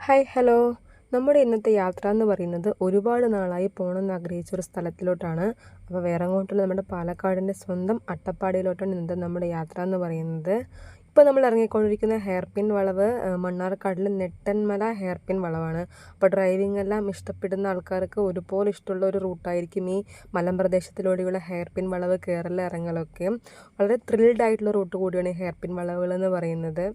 Hi hello. നമ്മുടെ ഇന്നത്തെ യാത്ര എന്ന് പറയുന്നത് ഒരുപാട് നാളായി പോകണമെന്ന് ആഗ്രഹിച്ച ഒരു സ്ഥലത്തിലോട്ടാണ്. അപ്പോൾ വേറെ അങ്ങോട്ടുള്ള നമ്മുടെ പാലക്കാടിൻ്റെ സ്വന്തം അട്ടപ്പാടിയിലോട്ടാണ് ഇന്നത്തെ നമ്മുടെ യാത്ര എന്ന് പറയുന്നത്. ഇപ്പോൾ നമ്മൾ ഇറങ്ങിക്കൊണ്ടിരിക്കുന്ന ഹെയർപിൻ വളവ് മണ്ണാർക്കാടിൽ നെട്ടൻമല ഹെയർപിൻ വളവാണ്. അപ്പോൾ ഡ്രൈവിംഗ് എല്ലാം ഇഷ്ടപ്പെടുന്ന ആൾക്കാർക്ക് ഒരുപോലെ ഇഷ്ടമുള്ള ഒരു റൂട്ടായിരിക്കും ഈ മലമ്പ്രദേശത്തിലൂടെയുള്ള ഹെയർപിൻ വളവ് കയറൽ ഇറങ്ങലൊക്കെ. വളരെ ത്രിൽഡ് ആയിട്ടുള്ള റൂട്ട് കൂടിയാണ് ഈ ഹെയർപിൻ വളവുകൾ എന്ന് പറയുന്നത്.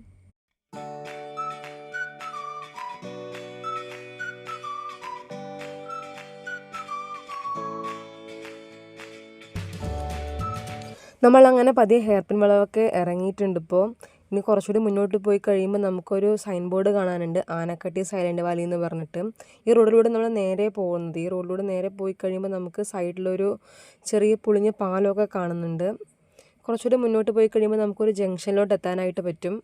നമ്മളങ്ങനെ പതിയെ ഹെയർപിൻ വളവൊക്കെ ഇറങ്ങിയിട്ടുണ്ട്. ഇപ്പോൾ ഇനി കുറച്ചുകൂടി മുന്നോട്ട് പോയി കഴിയുമ്പോൾ നമുക്കൊരു സൈൻ ബോർഡ് കാണാനുണ്ട്, ആനക്കട്ടി സൈലൻറ്റ് വാലി എന്ന് പറഞ്ഞിട്ട്. ഈ റോഡിലൂടെ നമ്മൾ നേരെ പോകുന്നത്. ഈ റോഡിലൂടെ നേരെ പോയി കഴിയുമ്പോൾ നമുക്ക് സൈഡിലൊരു ചെറിയ പുളിഞ്ഞ പാലമൊക്കെ കാണുന്നുണ്ട്. കുറച്ചുകൂടി മുന്നോട്ട് പോയി കഴിയുമ്പോൾ നമുക്കൊരു ജംഗ്ഷനിലോട്ട് എത്താനായിട്ട് പറ്റും.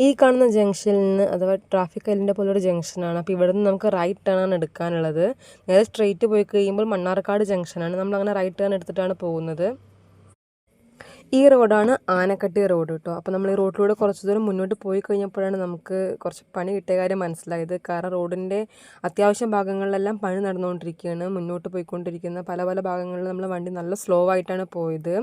ഈ കാണുന്ന ജംഗ്ഷനിൽ നിന്ന് അഥവാ ട്രാഫിക് ഐലൻഡ് പോലൊരു ജംഗ്ഷനാണ്. അപ്പോൾ ഇവിടെ നിന്ന് നമുക്ക് റൈറ്റ് ടേൺ ആണ് എടുക്കാനുള്ളത്. നേരെ സ്ട്രെയിറ്റ് പോയി കഴിയുമ്പോൾ മണ്ണാർക്കാട് ജംഗ്ഷനാണ്. നമ്മളങ്ങനെ റൈറ്റ് ടേൺ എടുത്തിട്ടാണ് പോകുന്നത്. ഈ റോഡാണ് ആനക്കട്ടി റോഡ് കേട്ടോ. അപ്പോൾ നമ്മൾ ഈ റോഡിലൂടെ കുറച്ച് ദൂരം മുന്നോട്ട് പോയി കഴിഞ്ഞപ്പോഴാണ് നമുക്ക് കുറച്ച് പണി കിട്ടിയ കാര്യം മനസ്സിലായത്. കാരണം റോഡിൻ്റെ അത്യാവശ്യം ഭാഗങ്ങളിലെല്ലാം പണി നടന്നുകൊണ്ടിരിക്കുകയാണ്. മുന്നോട്ട് പോയിക്കൊണ്ടിരിക്കുന്ന പല പല ഭാഗങ്ങളിൽ നമ്മൾ വണ്ടി നല്ല സ്ലോ ആയിട്ടാണ് പോയത്.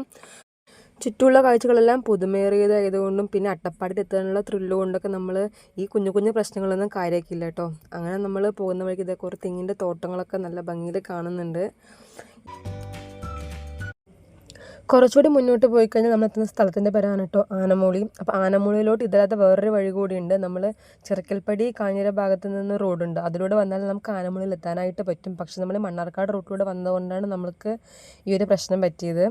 ചുറ്റുമുള്ള കാഴ്ചകളെല്ലാം പുതുമേറിയതായതുകൊണ്ടും പിന്നെ അട്ടപ്പാടിയിൽ എത്താനുള്ള ത്രില്ല് കൊണ്ടൊക്കെ നമ്മൾ ഈ കുഞ്ഞു കുഞ്ഞു പ്രശ്നങ്ങളൊന്നും കാര്യമാക്കില്ല കേട്ടോ. അങ്ങനെ നമ്മൾ പോകുന്ന വഴിക്ക് ഇതേ കുറേ തെങ്ങിൻ്റെ തോട്ടങ്ങളൊക്കെ നല്ല ഭംഗിയിൽ കാണുന്നുണ്ട്. കുറച്ചുകൂടി മുന്നോട്ട് പോയി കഴിഞ്ഞാൽ നമ്മൾ എത്തുന്ന സ്ഥലത്തിൻ്റെ പേരാണ് കേട്ടോ ആനമൂളി. അപ്പോൾ ആനമൂളിയിലോട്ട് ഇതിനകത്ത് വേറൊരു വഴി കൂടിയുണ്ട്. നമ്മൾ ചിറക്കൽപ്പടി കാഞ്ഞിര ഭാഗത്ത് നിന്ന് റോഡുണ്ട്, അതിലൂടെ വന്നാൽ നമുക്ക് ആനമൂളിയിൽ എത്താനായിട്ട് പറ്റും. പക്ഷെ നമ്മൾ മണ്ണാർക്കാട് റൂട്ടിലൂടെ വന്നതുകൊണ്ടാണ് നമ്മൾക്ക് ഈ ഒരു പ്രശ്നം പറ്റിയത്.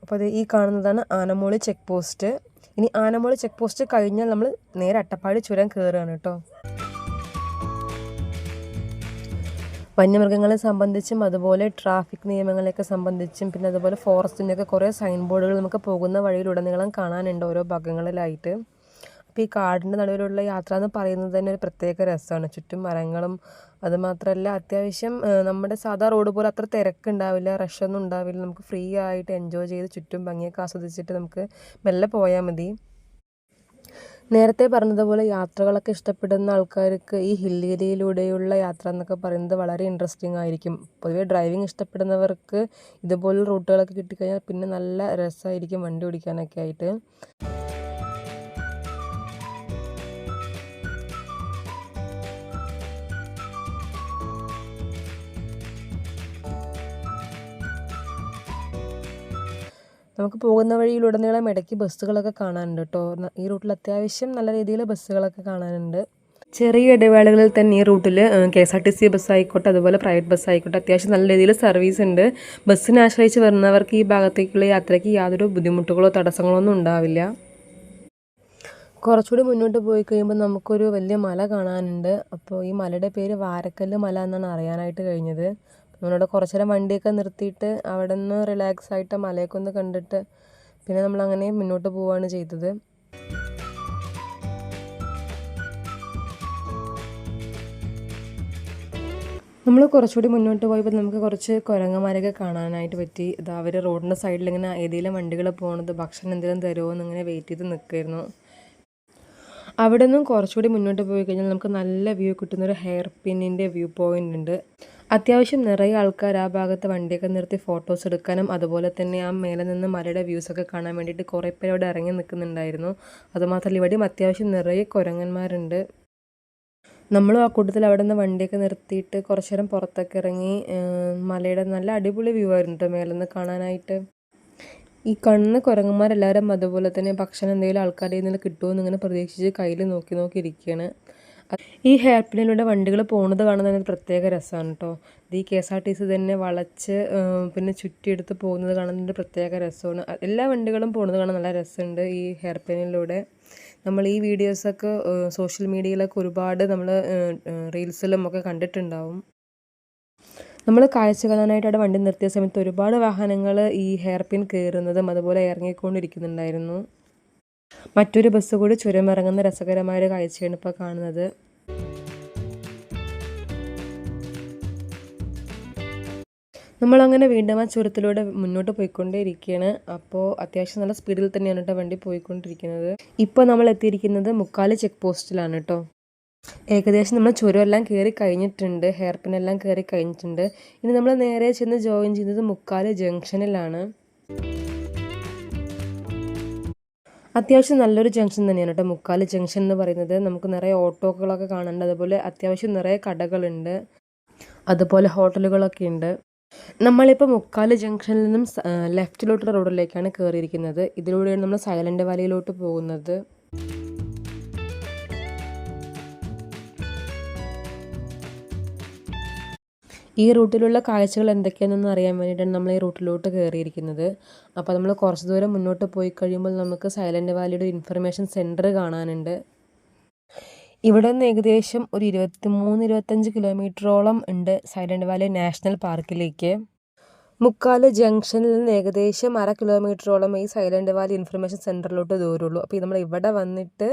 അപ്പോൾ അത് ഈ കാണുന്നതാണ് ആനമൂളി ചെക്ക് പോസ്റ്റ്. ഇനി ആനമൂളി ചെക്ക് പോസ്റ്റ് കഴിഞ്ഞാൽ നമ്മൾ നേരെ അട്ടപ്പാടി ചുരം കയറുകയാണ് കേട്ടോ. വന്യമൃഗങ്ങളെ സംബന്ധിച്ചും അതുപോലെ ട്രാഫിക് നിയമങ്ങളെയൊക്കെ സംബന്ധിച്ചും പിന്നെ അതുപോലെ ഫോറസ്റ്റിൻ്റെയൊക്കെ കുറേ സൈൻ ബോർഡുകൾ നമുക്ക് പോകുന്ന വഴിയിലുടനീളം കാണാനുണ്ട് ഓരോ ഭാഗങ്ങളിലായിട്ട്. അപ്പോൾ ഈ കാടിൻ്റെ നടുവിലുള്ള യാത്ര എന്ന് പറയുന്നത് തന്നെ ഒരു പ്രത്യേക രസമാണ്. ചുറ്റും മരങ്ങളും അതുമാത്രമല്ല അത്യാവശ്യം നമ്മുടെ സാധാ റോഡ് പോലെ അത്ര തിരക്കുണ്ടാവില്ല, റഷൊന്നും ഉണ്ടാവില്ല. നമുക്ക് ഫ്രീ ആയിട്ട് എൻജോയ് ചെയ്ത് ചുറ്റും ഭംഗിയൊക്കെ ആസ്വദിച്ചിട്ട് നമുക്ക് മെല്ലെ പോയാൽ മതി. നേരത്തെ പറഞ്ഞതുപോലെ യാത്രകളൊക്കെ ഇഷ്ടപ്പെടുന്ന ആൾക്കാർക്ക് ഈ ഹിൽ ഏരിയയിലൂടെയുള്ള യാത്ര എന്നൊക്കെ പറയുന്നത് വളരെ ഇൻട്രസ്റ്റിംഗ് ആയിരിക്കും. പൊതുവേ ഡ്രൈവിംഗ് ഇഷ്ടപ്പെടുന്നവർക്ക് ഇതുപോലുള്ള റൂട്ടുകളൊക്കെ കിട്ടിക്കഴിഞ്ഞാൽ പിന്നെ നല്ല രസമായിരിക്കും വണ്ടി ഓടിക്കാനൊക്കെ ആയിട്ട്. നമുക്ക് പോകുന്ന വഴിയിലുടനീളം ഇടയ്ക്ക് ബസ്സുകളൊക്കെ കാണാനുണ്ട് കേട്ടോ. ഈ റൂട്ടിൽ അത്യാവശ്യം നല്ല രീതിയിൽ ബസ്സുകളൊക്കെ കാണാനുണ്ട്. ചെറിയ ഇടവേളകളിൽ തന്നെ ഈ റൂട്ടിൽ KSRTC ബസ്സായിക്കോട്ടെ അതുപോലെ പ്രൈവറ്റ് ബസ്സായിക്കോട്ടെ അത്യാവശ്യം നല്ല രീതിയിൽ സർവീസ് ഉണ്ട്. ബസ്സിനെ ആശ്രയിച്ച് വരുന്നവർക്ക് ഈ ഭാഗത്തേക്കുള്ള യാത്രയ്ക്ക് യാതൊരു ബുദ്ധിമുട്ടുകളോ തടസ്സങ്ങളോ ഒന്നും ഉണ്ടാവില്ല. കുറച്ചുകൂടി മുന്നോട്ട് പോയി കഴിയുമ്പോൾ നമുക്കൊരു വലിയ മല കാണാനുണ്ട്. അപ്പോൾ ഈ മലയുടെ പേര് വാരക്കല്ല് മല എന്നാണ് അറിയാനായിട്ട് കഴിഞ്ഞത്. നമ്മളവിടെ കുറച്ച് നേരം വണ്ടിയൊക്കെ നിർത്തിയിട്ട് അവിടെ നിന്ന് റിലാക്സ് ആയിട്ട് മലയൊക്കെ ഒന്ന് കണ്ടിട്ട് പിന്നെ നമ്മളങ്ങനെ മുന്നോട്ട് പോവുകയാണ് ചെയ്തത്. നമ്മൾ കുറച്ചുകൂടി മുന്നോട്ട് പോയപ്പോൾ നമുക്ക് കുറച്ച് കുരങ്ങന്മാരൊക്കെ കാണാനായിട്ട് പറ്റി. ഇത് അവർ റോഡിൻ്റെ സൈഡിൽ ഇങ്ങനെ ഏതെങ്കിലും വണ്ടികൾ പോകുന്നത് ഭക്ഷണം എന്തെങ്കിലും തരുമോ എന്നിങ്ങനെ വെയിറ്റ് ചെയ്ത് നിൽക്കുമായിരുന്നു. അവിടെ നിന്നും കുറച്ചുകൂടി മുന്നോട്ട് പോയി കഴിഞ്ഞാൽ നമുക്ക് നല്ല വ്യൂ കിട്ടുന്നൊരു ഹെയർ പിന്നിൻ്റെ വ്യൂ പോയിൻ്റ് ഉണ്ട്. അത്യാവശ്യം നിറയെ ആൾക്കാർ ആ ഭാഗത്ത് വണ്ടിയൊക്കെ നിർത്തി ഫോട്ടോസ് എടുക്കാനും അതുപോലെ തന്നെ ആ മേലെ നിന്ന് മലയുടെ വ്യൂസൊക്കെ കാണാൻ വേണ്ടിയിട്ട് കുറേ പേര് അവിടെ ഇറങ്ങി നിൽക്കുന്നുണ്ടായിരുന്നു. അതുമാത്രമല്ല ഇവിടെയും അത്യാവശ്യം നിറയെ കുരങ്ങന്മാരുണ്ട്. നമ്മളും ആ കൂട്ടത്തിൽ അവിടെ നിന്ന് വണ്ടിയൊക്കെ നിർത്തിയിട്ട് കുറച്ച് നേരം പുറത്തൊക്കെ ഇറങ്ങി മലയുടെ നല്ല അടിപൊളി വ്യൂ ആയിരുന്നു കേട്ടോ മേലെ നിന്ന് കാണാനായിട്ട്. ഈ കണ്ണ് കുരങ്ങന്മാരെല്ലാവരും അതുപോലെ തന്നെ ഭക്ഷണം എന്തെങ്കിലും ആൾക്കാരുടെ നിന്ന് കിട്ടുമോ എന്നിങ്ങനെ പ്രതീക്ഷിച്ച് കയ്യിൽ നോക്കി നോക്കിയിരിക്കുകയാണ്. ഈ ഹെയർ പിന്നിലൂടെ വണ്ടികൾ പോകുന്നത് കാണുന്നത് പ്രത്യേക രസമാണ് കേട്ടോ. ഇത് ഈ KSRTC തന്നെ വളച്ച് പിന്നെ ചുറ്റിയെടുത്ത് പോകുന്നത് കാണുന്നതിൻ്റെ പ്രത്യേക രസമാണ്. എല്ലാ വണ്ടികളും പോകുന്നത് കാണാൻ നല്ല രസമുണ്ട് ഈ ഹെയർ പിന്നിലൂടെ. നമ്മൾ ഈ വീഡിയോസൊക്കെ സോഷ്യൽ മീഡിയയിലൊക്കെ ഒരുപാട് നമ്മൾ റീൽസിലും ഒക്കെ കണ്ടിട്ടുണ്ടാവും. നമ്മൾ കാഴ്ച കാണാനായിട്ട് അവിടെ വണ്ടി നിർത്തിയ സമയത്ത് ഒരുപാട് വാഹനങ്ങൾ ഈ ഹെയർ പിൻ കയറുന്നതും അതുപോലെ ഇറങ്ങിക്കൊണ്ടിരിക്കുന്നുണ്ടായിരുന്നു. മറ്റൊരു ബസ് കൂടി ചുരമിറങ്ങുന്ന രസകരമായൊരു കാഴ്ചയാണ് ഇപ്പോൾ കാണുന്നത്. നമ്മളങ്ങനെ വീണ്ടും ആ ചുരത്തിലൂടെ മുന്നോട്ട് പോയിക്കൊണ്ടേയിരിക്കുകയാണ്. അപ്പോൾ അത്യാവശ്യം നല്ല സ്പീഡിൽ തന്നെയാണ് കേട്ടോ വണ്ടി പോയിക്കൊണ്ടിരിക്കുന്നത്. ഇപ്പോൾ നമ്മൾ എത്തിയിരിക്കുന്നത് മുക്കാല് ചെക്ക് പോസ്റ്റിലാണ് കേട്ടോ. ഏകദേശം നമ്മൾ ചുരമെല്ലാം കയറി കഴിഞ്ഞിട്ടുണ്ട്, ഹെയർ പിന്നെല്ലാം കയറി കഴിഞ്ഞിട്ടുണ്ട്. ഇനി നമ്മൾ നേരെ ചെന്ന് ജോയിൻ ചെയ്യുന്നത് മുക്കാല് ജംഗ്ഷനിലാണ്. അത്യാവശ്യം നല്ലൊരു ജംഗ്ഷൻ തന്നെയാണ് കേട്ടോ മുക്കാല് ജംഗ്ഷൻ എന്ന് പറയുന്നത്. നമുക്ക് നിറയെ ഓട്ടോകളൊക്കെ കാണുന്നുണ്ട്, അതുപോലെ അത്യാവശ്യം നിറയെ കടകളുണ്ട്, അതുപോലെ ഹോട്ടലുകളൊക്കെ ഉണ്ട്. നമ്മളിപ്പോൾ മുക്കാല് ജംഗ്ഷനിൽ നിന്നും ലെഫ്റ്റിലോട്ടുള്ള റോഡിലേക്കാണ് കയറിയിരിക്കുന്നത്. ഇതിലൂടെയാണ് നമ്മൾ സൈലന്റ് വാലിയിലോട്ട് പോകുന്നത്. ഈ റൂട്ടിലുള്ള കാഴ്ചകൾ എന്തൊക്കെയാണെന്ന് അറിയാൻ വേണ്ടിയിട്ടാണ് നമ്മൾ ഈ റൂട്ടിലോട്ട് കയറിയിരിക്കുന്നത്. അപ്പോൾ നമ്മൾ കുറച്ച് ദൂരം മുന്നോട്ട് പോയി കഴിയുമ്പോൾ നമുക്ക് സൈലന്റ് വാലിയുടെ ഇൻഫർമേഷൻ സെൻറ്റർ കാണാനുണ്ട്. ഇവിടെ നിന്ന് ഏകദേശം ഒരു 23-25 കിലോമീറ്ററോളം ഉണ്ട് സൈലന്റ് വാലി നാഷണൽ പാർക്കിലേക്ക്. മുക്കാല് ജംഗ്ഷനിൽ നിന്ന് ഏകദേശം 1/2 കിലോമീറ്ററോളം ഈ സൈലന്റ് വാലി ഇൻഫർമേഷൻ സെൻറ്ററിലോട്ട് ദൂരമുള്ളൂ. അപ്പോൾ നമ്മൾ ഇവിടെ വന്നിട്ട്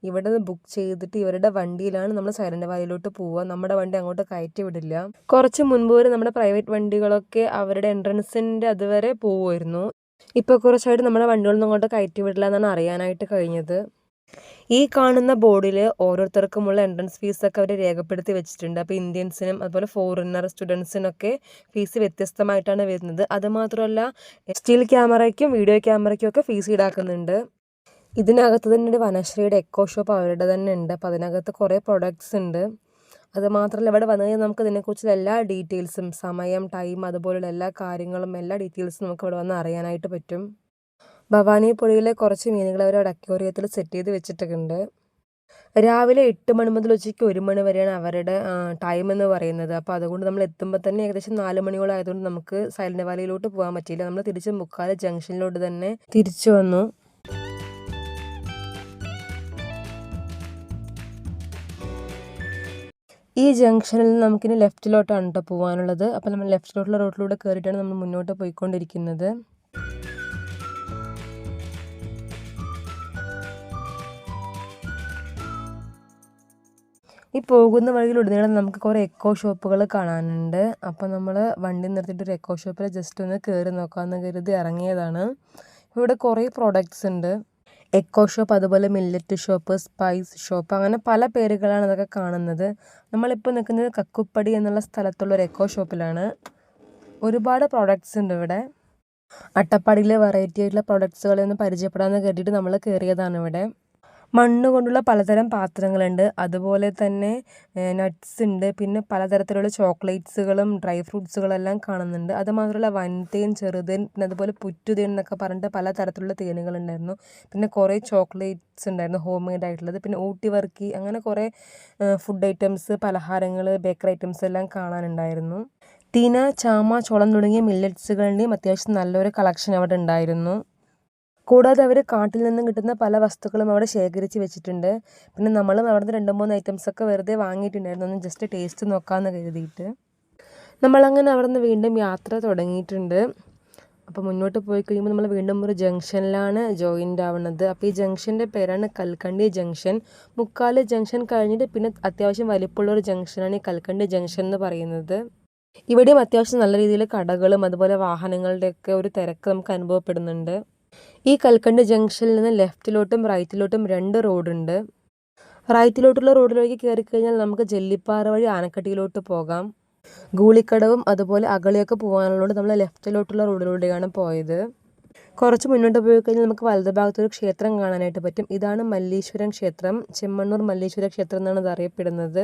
ഇവിടെ നിന്ന് ബുക്ക് ചെയ്തിട്ട് ഇവരുടെ വണ്ടിയിലാണ് നമ്മൾ സൈലന്റ് വാലിയിലോട്ട് പോവുക. നമ്മുടെ വണ്ടി അങ്ങോട്ട് കയറ്റി വിടില്ല. കുറച്ച് മുൻപ് വരെ നമ്മുടെ പ്രൈവറ്റ് വണ്ടികളൊക്കെ അവരുടെ എൻട്രൻസിൻ്റെ അതുവരെ പോവുമായിരുന്നു. ഇപ്പോൾ കുറച്ചായിട്ട് നമ്മുടെ വണ്ടികളൊന്നും അങ്ങോട്ട് കയറ്റി വിടില്ല എന്നാണ് അറിയാനായിട്ട് കഴിഞ്ഞത്. ഈ കാണുന്ന ബോർഡിൽ ഓരോരുത്തർക്കുമുള്ള എൻട്രൻസ് ഫീസൊക്കെ അവർ രേഖപ്പെടുത്തി വെച്ചിട്ടുണ്ട്. അപ്പോൾ ഇന്ത്യൻസിനും അതുപോലെ ഫോറിനർ സ്റ്റുഡൻസിനൊക്കെ ഫീസ് വ്യത്യസ്തമായിട്ടാണ് വരുന്നത്. അതുമാത്രമല്ല സ്റ്റിൽ ക്യാമറയ്ക്കും വീഡിയോ ക്യാമറയ്ക്കും ഒക്കെ ഫീസ് ഈടാക്കുന്നുണ്ട്. ഇതിനകത്ത് തന്നെ ഒരു വനശ്രീയുടെ എക്കോ ഷോപ്പ് അവരുടെ തന്നെ ഉണ്ട്. അപ്പോൾ അതിനകത്ത് കുറേ പ്രൊഡക്ട്സ് ഉണ്ട്. അതുമാത്രമല്ല ഇവിടെ വന്നു കഴിഞ്ഞാൽ നമുക്ക് ഇതിനെക്കുറിച്ചുള്ള എല്ലാ ഡീറ്റെയിൽസും, സമയം, ടൈം, അതുപോലുള്ള എല്ലാ കാര്യങ്ങളും, എല്ലാ ഡീറ്റെയിൽസും നമുക്ക് ഇവിടെ വന്ന് അറിയാനായിട്ട് പറ്റും. ഭവാനി പുഴയിലെ കുറച്ച് മീനുകൾ അവരവിടെ അക്വേറിയത്തിൽ സെറ്റ് ചെയ്ത് വെച്ചിട്ടുണ്ട്. രാവിലെ 8 മണി മുതൽ ഉച്ചയ്ക്ക് 1 മണി വരെയാണ് അവരുടെ ടൈം എന്ന് പറയുന്നത്. അപ്പോൾ അതുകൊണ്ട് നമ്മൾ എത്തുമ്പോൾ തന്നെ ഏകദേശം 4 മണിയോളം ആയതുകൊണ്ട് നമുക്ക് സൈലന്റ് വാലിയിലോട്ട് പോകാൻ പറ്റിയില്ല. നമ്മൾ തിരിച്ച് മുക്കാല് ജംഗ്ഷനിലോട്ട് തന്നെ തിരിച്ചു വന്നു. ഈ ജംഗ്ഷനിൽ നിന്ന് നമുക്കിനി ലെഫ്റ്റിലോട്ടാണ് കേട്ടോ പോകാനുള്ളത്. അപ്പോൾ നമ്മൾ ലെഫ്റ്റിലോട്ടുള്ള റോഡിലൂടെ കയറിയിട്ടാണ് നമ്മൾ മുന്നോട്ട് പോയിക്കൊണ്ടിരിക്കുന്നത്. ഈ പോകുന്ന വഴിയിലുടനീളം നമുക്ക് കുറേ എക്കോ ഷോപ്പുകൾ കാണാനുണ്ട്. അപ്പോൾ നമ്മൾ വണ്ടി നിർത്തിയിട്ട് ഒരു എക്കോ ഷോപ്പിൽ ജസ്റ്റ് ഒന്ന് കയറി നോക്കാമെന്ന് കരുതി ഇറങ്ങിയതാണ്. ഇവിടെ കുറേ പ്രോഡക്റ്റ്സ് ഉണ്ട്. എക്കോ ഷോപ്പ്, അതുപോലെ മില്ലറ്റ് ഷോപ്പ്, സ്പൈസ് ഷോപ്പ്, അങ്ങനെ പല പേരുകളാണ് ഇതൊക്കെ കാണുന്നത്. നമ്മളിപ്പോൾ നിൽക്കുന്നത് കക്കുപ്പടി എന്നുള്ള സ്ഥലത്തുള്ള ഒരു എക്കോ ഷോപ്പിലാണ്. ഒരുപാട് പ്രോഡക്റ്റ്സ് ഉണ്ട് ഇവിടെ. അട്ടപ്പാടിയിലെ വെറൈറ്റി ആയിട്ടുള്ള പ്രോഡക്ട്സുകളെ ഒന്ന് പരിചയപ്പെടാമെന്ന് കരുതിയിട്ട് നമ്മൾ കയറിയതാണ് ഇവിടെ. മണ്ണ് കൊണ്ടുള്ള പലതരം പാത്രങ്ങളുണ്ട്, അതുപോലെ തന്നെ നട്ട്സ് ഉണ്ട്, പിന്നെ പലതരത്തിലുള്ള ചോക്ലേറ്റ്സുകളും ഡ്രൈ ഫ്രൂട്ട്സുകളെല്ലാം കാണുന്നുണ്ട്. അതുമാത്രമല്ല വൻതേൻ, ചെറുതേൻ, പിന്നെ അതുപോലെ പുറ്റുതേൻ എന്നൊക്കെ പറഞ്ഞിട്ട് പലതരത്തിലുള്ള തേനുകളുണ്ടായിരുന്നു. പിന്നെ കുറേ ചോക്ലേറ്റ്സ് ഉണ്ടായിരുന്നു ഹോം മെയ്ഡ് ആയിട്ടുള്ളത്. പിന്നെ ഊട്ടി വർക്കി, അങ്ങനെ കുറേ ഫുഡ് ഐറ്റംസ്, പലഹാരങ്ങൾ, ബേക്കറി ഐറ്റംസ് എല്ലാം കാണാനുണ്ടായിരുന്നു. തിന, ചാമ, ചോളം തുടങ്ങിയ മില്ലറ്റ്സുകളുടെയും അത്യാവശ്യം നല്ലൊരു കളക്ഷൻ അവിടെ ഉണ്ടായിരുന്നു. കൂടാതെ അവർ കാട്ടിൽ നിന്നും കിട്ടുന്ന പല വസ്തുക്കളും അവിടെ ശേഖരിച്ച് വെച്ചിട്ടുണ്ട്. പിന്നെ നമ്മളും അവിടുന്ന് 2-3 ഐറ്റംസൊക്കെ വെറുതെ വാങ്ങിയിട്ടുണ്ടായിരുന്നു, ഒന്ന് ജസ്റ്റ് ടേസ്റ്റ് നോക്കാമെന്ന് കരുതിയിട്ട്. നമ്മളങ്ങനെ അവിടെ നിന്ന് വീണ്ടും യാത്ര തുടങ്ങിയിട്ടുണ്ട്. അപ്പോൾ മുന്നോട്ട് പോയി കഴിയുമ്പോൾ നമ്മൾ വീണ്ടും ഒരു ജംഗ്ഷനിലാണ് ജോയിൻ്റ് ആവുന്നത്. അപ്പോൾ ഈ ജംഗ്ഷൻ്റെ പേരാണ് കൽക്കണ്ടി ജംഗ്ഷൻ. മുക്കാല് ജംഗ്ഷൻ കഴിഞ്ഞിട്ട് പിന്നെ അത്യാവശ്യം വലിപ്പമുള്ളൊരു ജംഗ്ഷനാണ് ഈ കൽക്കണ്ടി ജംഗ്ഷൻ എന്ന് പറയുന്നത്. ഇവിടെയും അത്യാവശ്യം നല്ല രീതിയിൽ കടകളും അതുപോലെ വാഹനങ്ങളുടെയൊക്കെ ഒരു തിരക്ക് നമുക്ക് അനുഭവപ്പെടുന്നുണ്ട്. ഈ കൽക്കണ്ടി ജംഗ്ഷനിൽ നിന്ന് ലെഫ്റ്റിലോട്ടും റൈറ്റിലോട്ടും 2 റോഡുണ്ട്. റൈറ്റിലോട്ടുള്ള റോഡിലേക്ക് കയറിക്കഴിഞ്ഞാൽ നമുക്ക് ജെല്ലിപ്പാറ വഴി ആനക്കട്ടിയിലോട്ട് പോകാം. ഗൂളിക്കടവും അതുപോലെ അഗളിയൊക്കെ പോകാനുള്ളതുകൊണ്ട് നമ്മൾ ലെഫ്റ്റിലോട്ടുള്ള റോഡിലൂടെയാണ് പോയത്. കുറച്ച് മുന്നോട്ട് പോയി കഴിഞ്ഞാൽ നമുക്ക് വലതുഭാഗത്തൊരു ക്ഷേത്രം കാണാനായിട്ട് പറ്റും. ഇതാണ് മല്ലീശ്വരൻ ക്ഷേത്രം. ചെമ്മണ്ണൂർ മല്ലീശ്വര ക്ഷേത്രം എന്നാണ് ഇത് അറിയപ്പെടുന്നത്.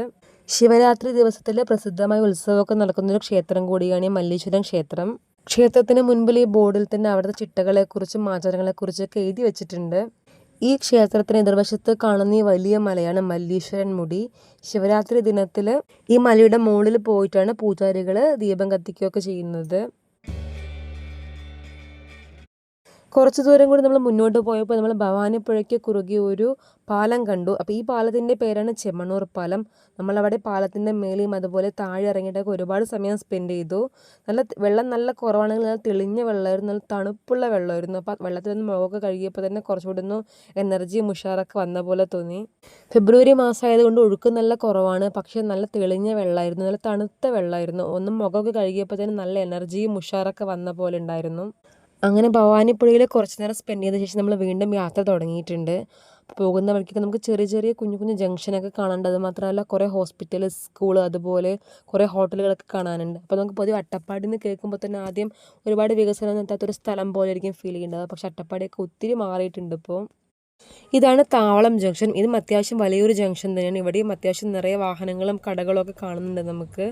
ശിവരാത്രി ദിവസത്തിൽ പ്രസിദ്ധമായ ഉത്സവമൊക്കെ നടക്കുന്നൊരു ക്ഷേത്രം കൂടിയാണ് ഈ മല്ലീശ്വരൻ ക്ഷേത്രം. ക്ഷേത്രത്തിന് മുൻപിൽ ഈ ബോർഡിൽ തന്നെ അവിടുത്തെ ചിട്ടകളെക്കുറിച്ചും ആചാരങ്ങളെക്കുറിച്ചൊക്കെ എഴുതി വെച്ചിട്ടുണ്ട്. ഈ ക്ഷേത്രത്തിന് എതിർവശത്ത് കാണുന്ന ഈ വലിയ മലയാണ് മല്ലീശ്വരൻ മുടി. ശിവരാത്രി ദിനത്തിൽ ഈ മലയുടെ മുകളിൽ പോയിട്ടാണ് പൂജാരികൾ ദീപം കത്തിക്കുകയൊക്കെ ചെയ്യുന്നത്. കുറച്ച് ദൂരം കൂടി നമ്മൾ മുന്നോട്ട് പോയപ്പോൾ നമ്മൾ ഭവാനിപ്പുഴയ്ക്ക് കുറുകെ ഒരു പാലം കണ്ടു. അപ്പോൾ ഈ പാലത്തിൻ്റെ പേരാണ് ചെമ്മണ്ണൂർ പാലം. നമ്മളവിടെ പാലത്തിൻ്റെ മേലെയും അതുപോലെ താഴെ ഇറങ്ങിയിട്ടൊക്കെ ഒരുപാട് സമയം സ്പെൻഡ് ചെയ്തു. വെള്ളം നല്ല കുറവാണെങ്കിൽ നല്ല തെളിഞ്ഞ വെള്ളമായിരുന്നു, നല്ല തണുപ്പുള്ള വെള്ളമായിരുന്നു. അപ്പോൾ വെള്ളത്തിൽ നിന്ന് മുഖമൊക്കെ കഴുകിയപ്പോൾ തന്നെ കുറച്ചുകൂടി ഒന്ന് എനർജിയും ഉഷാറൊക്കെ വന്ന പോലെ തോന്നി. ഫെബ്രുവരി മാസമായതുകൊണ്ട് ഒഴുക്ക് നല്ല കുറവാണ്, പക്ഷേ നല്ല തെളിഞ്ഞ വെള്ളമായിരുന്നു, നല്ല തണുത്ത വെള്ളമായിരുന്നു. ഒന്നും മുഖമൊക്കെ കഴുകിയപ്പോൾ തന്നെ നല്ല എനർജിയും ഉഷാറൊക്കെ വന്ന പോലെ ഉണ്ടായിരുന്നു. അങ്ങനെ ഭവാനിപ്പുഴയിൽ കുറച്ച് നേരം സ്പെൻഡ് ചെയ്ത ശേഷം നമ്മൾ വീണ്ടും യാത്ര തുടങ്ങിയിട്ടുണ്ട്. പോകുന്ന വഴിക്കൊക്കെ നമുക്ക് ചെറിയ ചെറിയ കുഞ്ഞു കുഞ്ഞു ജംഗ്ഷനൊക്കെ കാണാനുണ്ട്. അത് മാത്രമല്ല കുറേ ഹോസ്പിറ്റൽ, സ്കൂൾ, അതുപോലെ കുറേ ഹോട്ടലുകളൊക്കെ കാണാനുണ്ട്. അപ്പോൾ നമുക്ക് പൊതുവെ അട്ടപ്പാടി എന്ന് കേൾക്കുമ്പോൾ തന്നെ ആദ്യം ഒരുപാട് വികസനം നടത്താത്തൊരു സ്ഥലം പോലെ ആയിരിക്കും ഫീൽ ചെയ്യേണ്ടത്. പക്ഷേ അട്ടപ്പാടിയൊക്കെ ഒത്തിരി മാറിയിട്ടുണ്ട് ഇപ്പോൾ. ഇതാണ് താവളം ജംഗ്ഷൻ. ഇതും അത്യാവശ്യം വലിയൊരു ജംഗ്ഷൻ തന്നെയാണ്. ഇവിടെയും അത്യാവശ്യം നിറയെ വാഹനങ്ങളും കടകളും ഒക്കെ കാണുന്നുണ്ട് നമുക്ക്.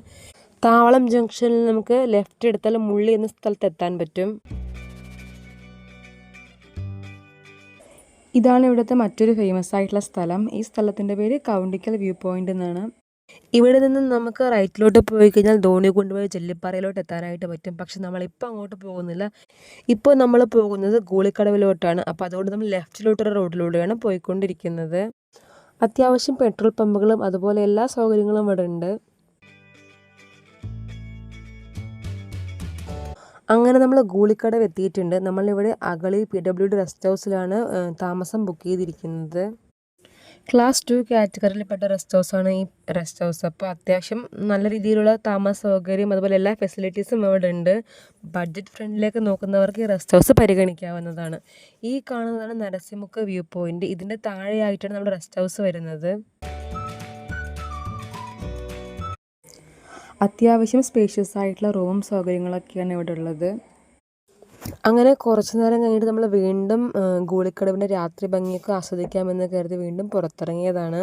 താവളം ജംഗ്ഷനിൽ നമുക്ക് ലെഫ്റ്റ് എടുത്താൽ മുള്ളി എന്ന സ്ഥലത്ത് എത്താൻ പറ്റും. ഇതാണ് ഇവിടുത്തെ മറ്റൊരു ഫേമസ് ആയിട്ടുള്ള സ്ഥലം. ഈ സ്ഥലത്തിൻ്റെ പേര് കൗണ്ടിക്കൽ വ്യൂ പോയിൻ്റ് എന്നാണ്. ഇവിടെ നിന്ന് നമുക്ക് റൈറ്റിലോട്ട് പോയി കഴിഞ്ഞാൽ ധോണി കൊണ്ടുപോയി ജെല്ലിപ്പാറയിലോട്ട് എത്താനായിട്ട് പറ്റും. പക്ഷെ നമ്മളിപ്പോൾ അങ്ങോട്ട് പോകുന്നില്ല. ഇപ്പോൾ നമ്മൾ പോകുന്നത് ഗൂളിക്കടവിലോട്ടാണ്. അപ്പോൾ അതുകൊണ്ട് നമ്മൾ ലെഫ്റ്റിലോട്ടൊരു റോഡിലൂടെയാണ് പോയിക്കൊണ്ടിരിക്കുന്നത്. അത്യാവശ്യം പെട്രോൾ പമ്പുകളും അതുപോലെ എല്ലാ സൗകര്യങ്ങളും ഇവിടെ ഉണ്ട്. അങ്ങനെ നമ്മൾ ഗൂളിക്കടവ് എത്തിയിട്ടുണ്ട്. നമ്മളിവിടെ അഗളി PWD റെസ്റ്റ് ഹൗസിലാണ് താമസം ബുക്ക് ചെയ്തിരിക്കുന്നത്. ക്ലാസ് 2 കാറ്റഗറിയിൽപ്പെട്ട റെസ്റ്റ് ഹൗസാണ് ഈ റെസ്റ്റ് ഹൗസ്. അപ്പോൾ അത്യാവശ്യം നല്ല രീതിയിലുള്ള താമസ സൗകര്യം അതുപോലെ എല്ലാ ഫെസിലിറ്റീസും ഇവിടെ ഉണ്ട്. ബഡ്ജറ്റ് ഫ്രണ്ടിലേക്ക് നോക്കുന്നവർക്ക് ഈ റെസ്റ്റ് ഹൗസ് പരിഗണിക്കാവുന്നതാണ്. ഈ കാണുന്നതാണ് നരസിംഹമുക്ക് വ്യൂ പോയിൻ്റ്. ഇതിൻ്റെ താഴെയായിട്ടാണ് നമ്മുടെ റെസ്റ്റ് ഹൗസ് വരുന്നത്. അത്യാവശ്യം സ്പേഷ്യസ് ആയിട്ടുള്ള റൂം സൗകര്യങ്ങളൊക്കെയാണ് ഇവിടെ ഉള്ളത്. അങ്ങനെ കുറച്ച് നേരം കഴിഞ്ഞിട്ട് നമ്മൾ വീണ്ടും ഗൂളിക്കടവിൻ്റെ രാത്രി ഭംഗിയൊക്കെ ആസ്വദിക്കാമെന്ന് കരുതി വീണ്ടും പുറത്തിറങ്ങിയതാണ്.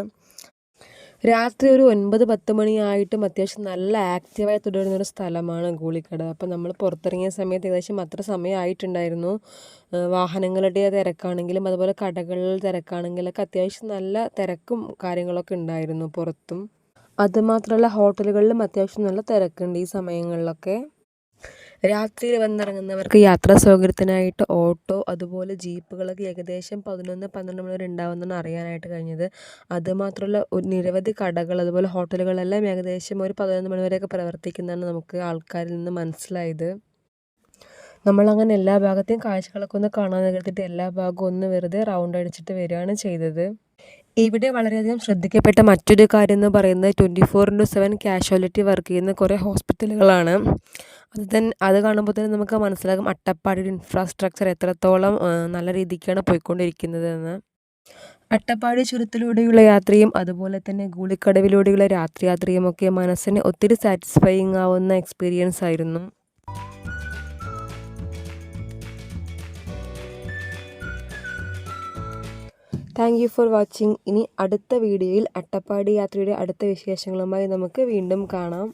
രാത്രി ഒരു 9-10 മണിയായിട്ടും അത്യാവശ്യം നല്ല ആക്റ്റീവായി തുടരുന്നൊരു സ്ഥലമാണ് ഗൂളിക്കടവ്. അപ്പം നമ്മൾ പുറത്തിറങ്ങിയ സമയത്ത് ഏകദേശം അത്ര സമയമായിട്ടുണ്ടായിരുന്നു. വാഹനങ്ങളുടെ തിരക്കാണെങ്കിലും അതുപോലെ കടകളിൽ തിരക്കാണെങ്കിലൊക്കെ അത്യാവശ്യം നല്ല തിരക്കും കാര്യങ്ങളൊക്കെ ഉണ്ടായിരുന്നു പുറത്തും. അതുമാത്രമല്ല ഹോട്ടലുകളിലും അത്യാവശ്യം നല്ല തിരക്കുണ്ട് ഈ സമയങ്ങളിലൊക്കെ. രാത്രിയിൽ വന്നിറങ്ങുന്നവർക്ക് യാത്രാ സൗകര്യത്തിനായിട്ട് ഓട്ടോ അതുപോലെ ജീപ്പുകളൊക്കെ ഏകദേശം 11-12 മണി വരെ ഉണ്ടാവുമെന്നാണ് അറിയാനായിട്ട് കഴിഞ്ഞത്. അതുമാത്രമല്ല നിരവധി കടകൾ അതുപോലെ ഹോട്ടലുകളെല്ലാം ഏകദേശം ഒരു 11 മണി വരെയൊക്കെ പ്രവർത്തിക്കുന്നതാണ് നമുക്ക് ആൾക്കാരിൽ നിന്ന് മനസ്സിലായത്. നമ്മളങ്ങനെ എല്ലാ ഭാഗത്തെയും കാഴ്ചകളൊക്കെ ഒന്ന് കാണാൻ കരുതിയിട്ട് എല്ലാ ഭാഗവും ഒന്ന് വെറുതെ റൗണ്ട് അടിച്ചിട്ട് വരികയാണ് ചെയ്തത്. ഇവിടെ വളരെയധികം ശ്രദ്ധിക്കപ്പെട്ട മറ്റൊരു കാര്യം എന്ന് പറയുന്നത് 24/7 കാഷ്വാലിറ്റി വർക്ക് ചെയ്യുന്ന കുറേ ഹോസ്പിറ്റലുകളാണ്. അത് കാണുമ്പോൾ തന്നെ നമുക്ക് മനസ്സിലാകും അട്ടപ്പാടിയുടെ ഇൻഫ്രാസ്ട്രക്ചർ എത്രത്തോളം നല്ല രീതിക്കാണ് പോയിക്കൊണ്ടിരിക്കുന്നതെന്ന്. അട്ടപ്പാടി ചുരത്തിലൂടെയുള്ള യാത്രയും അതുപോലെ തന്നെ ഗൂളിക്കടവിലൂടെയുള്ള രാത്രി യാത്രയും ഒക്കെ മനസ്സിന് ഒത്തിരി സാറ്റിസ്ഫൈയിങ് ആവുന്ന എക്സ്പീരിയൻസ് ആയിരുന്നു. Thank you for watching. ഇനി അടുത്ത വീഡിയോയിൽ അട്ടപ്പാടി യാത്രയുടെ അടുത്ത വിശേഷങ്ങളുമായി നമുക്ക് വീണ്ടും കാണാം.